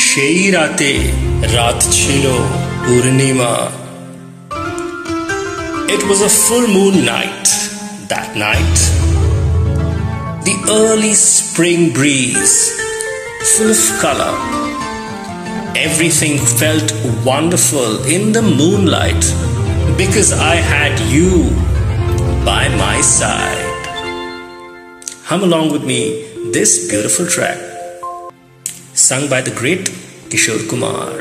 সেই রাতে রাত ছিল পূর্ণিমা। It was a full moon night that night. The early spring breeze, full of color. Everything felt wonderful in the moonlight because I had you by my side. Hum along with me this beautiful track, sung by the great Kishore Kumar.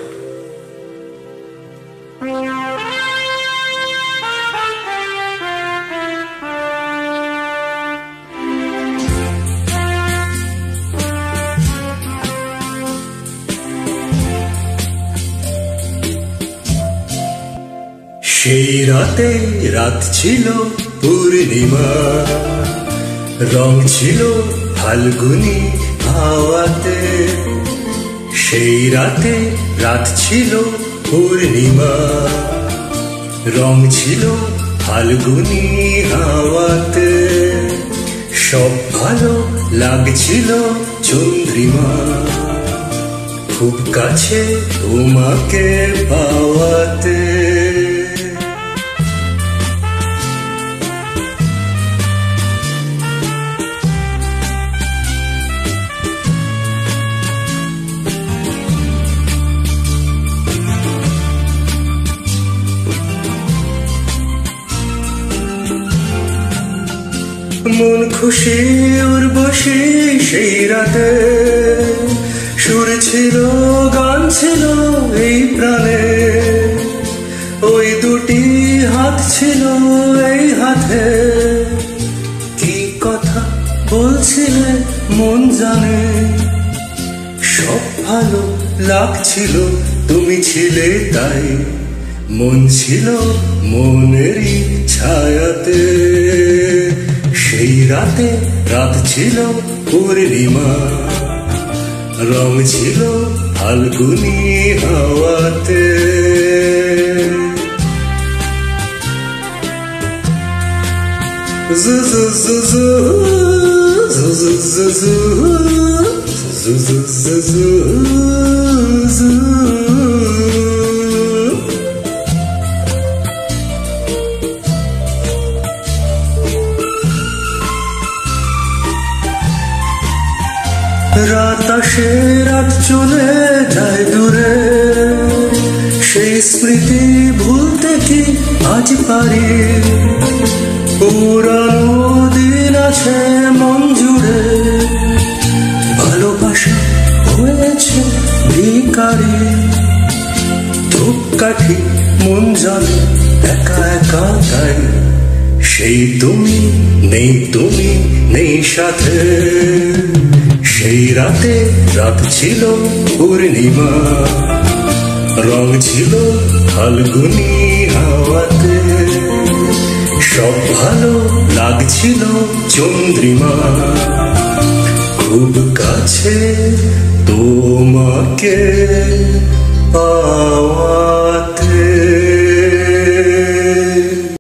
সেই রাতে রাত ছিল পূর্ণিমা, রং ছিল ফাল্গুনি হাওয়াতে। সেই রাতে রাত ছিল পূর্ণিমা, রং ছিল ফাল্গুনি হাওয়াতে। সব ভালো লাগছিল চন্দ্রিমা, খুব কাছে তোমাকে পাওয়াতে। মন খুশি উর্বশী সেই রাতে, সুর ছিল গান ছিল এই প্রাণে। ওই দুটি হাত ছিল এই হাতে, কি কথা বলছিলে মন জানে। সব ভালো লাগছিল তুমি ছিলে তাই, মন ছিল মনেরই ছায়াতে। সেই রাতে রাত ছিল পূর্ণিমা, রং ছিল ফাল্গুনি হাওয়াতে। জু জু জু জু জু জু জু জু জু জু জু জু। রাত আসে রাত চলে যায় দূরে, সেই স্মৃতি ভুলতে কি আজ পারি। পুরানো দিন আছে মন জুড়ে, ভালোবাসা হয়েছে ভিখারি। ধূপকাঠি মন জানে একা একা তাই, সেই তুমি নেই তুমি নেই সাথে। সেই রাতে রাত ছিল পূর্ণিমা, রং ছিল ফাল্গুনি হাওয়াতে। সব ভালো লাগছিল চন্দ্রিমা, খুব কাছে তোমাকে পাওয়াতে।